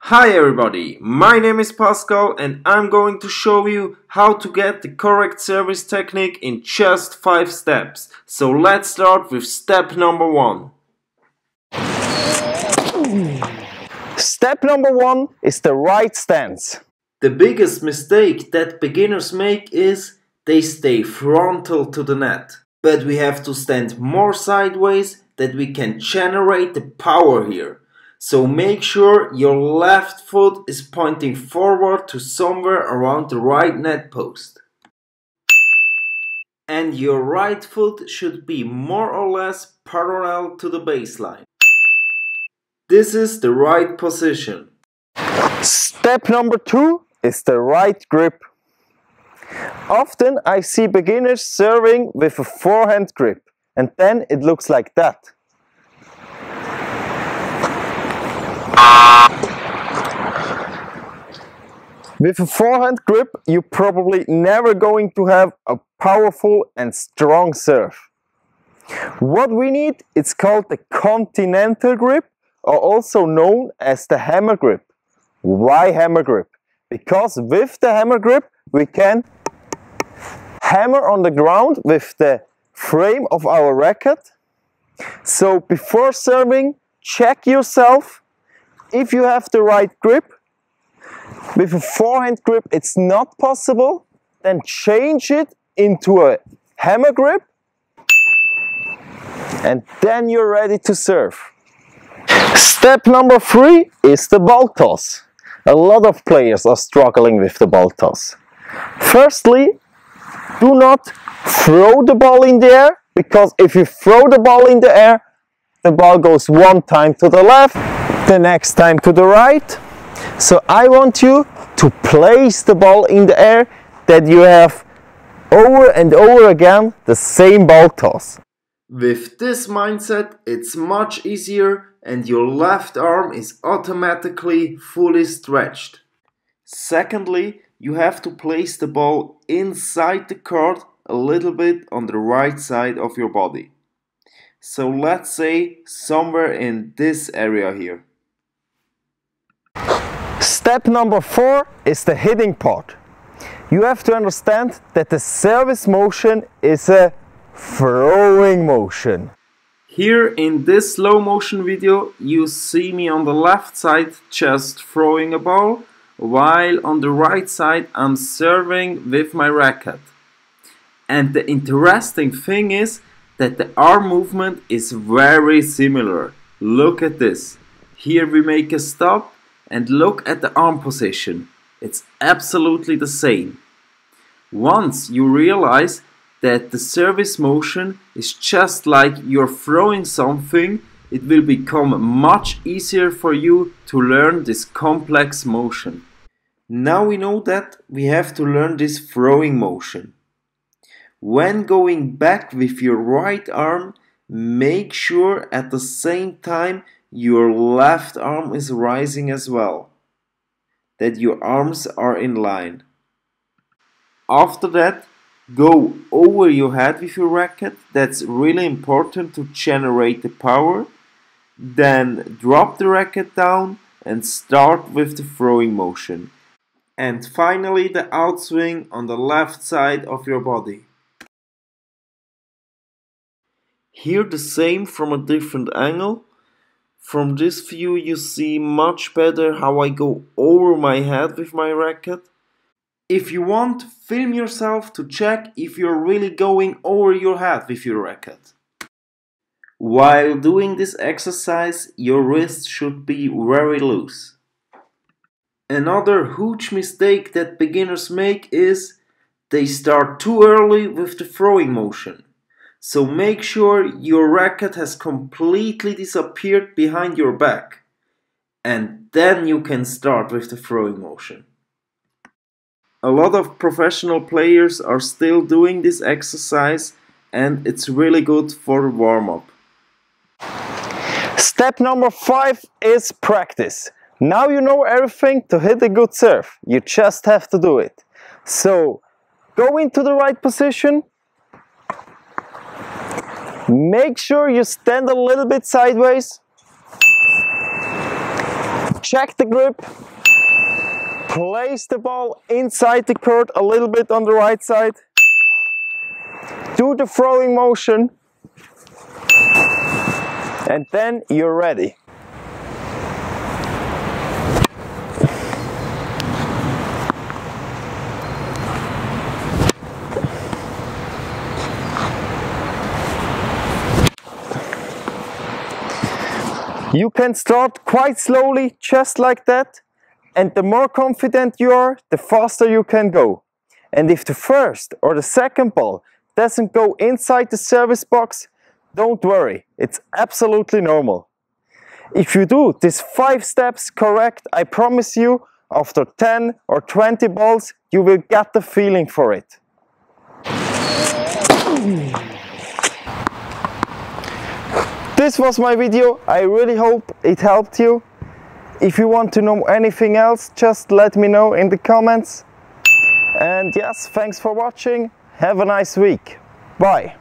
Hi everybody, my name is Pascal and I'm going to show you how to get the correct service technique in just 5 steps. So let's start with step number 1. Step number 1 is the right stance. The biggest mistake that beginners make is they stay frontal to the net. But we have to stand more sideways that we can generate the power here. So make sure your left foot is pointing forward to somewhere around the right net post. And your right foot should be more or less parallel to the baseline. This is the right position. Step number 2 is the right grip. Often I see beginners serving with a forehand grip and then it looks like that. With a forehand grip you're probably never going to have a powerful and strong serve. What we need is called the continental grip, or also known as the hammer grip. Why hammer grip? Because with the hammer grip we can hammer on the ground with the frame of our racket. So before serving, check yourself if you have the right grip. With a forehand grip it's not possible, then change it into a hammer grip and then you're ready to serve. Step number 3 is the ball toss. A lot of players are struggling with the ball toss. Firstly, do not throw the ball in the air, because if you throw the ball in the air, the ball goes one time to the left, the next time to the right. So I want you to place the ball in the air, that you have over and over again the same ball toss. With this mindset it's much easier and your left arm is automatically fully stretched. Secondly, you have to place the ball inside the court a little bit on the right side of your body. So let's say somewhere in this area here. Step number 4 is the hitting part. You have to understand that the service motion is a throwing motion. Here in this slow motion video you see me on the left side just throwing a ball, while on the right side I'm serving with my racket. And the interesting thing is that the arm movement is very similar. Look at this. Here we make a stop and look at the arm position. It's absolutely the same. Once you realize that the service motion is just like you're throwing something, it will become much easier for you to learn this complex motion. Now we know that we have to learn this throwing motion. When going back with your right arm, make sure at the same time your left arm is rising as well, that your arms are in line. After that, go over your head with your racket. That's really important to generate the power. Then drop the racket down and start with the throwing motion. And finally the outswing on the left side of your body. Here the same from a different angle. From this view you see much better how I go over my head with my racket. If you want, film yourself to check if you're really going over your head with your racket. While doing this exercise, your wrists should be very loose. Another huge mistake that beginners make is they start too early with the throwing motion. So make sure your racket has completely disappeared behind your back. And then you can start with the throwing motion. A lot of professional players are still doing this exercise and it's really good for warm-up. Step number 5 is practice. Now you know everything to hit a good serve. You just have to do it. So go into the right position. Make sure you stand a little bit sideways. check the grip, place the ball inside the court a little bit on the right side, do the throwing motion, and then you're ready. You can start quite slowly, just like that, and the more confident you are, the faster you can go. And if the first or the second ball doesn't go inside the service box, don't worry, it's absolutely normal. If you do these 5 steps correct, I promise you, after 10 or 20 balls, you will get the feeling for it. This was my video. I really hope it helped you. If you want to know anything else, just let me know in the comments. And yes, thanks for watching. Have a nice week. Bye.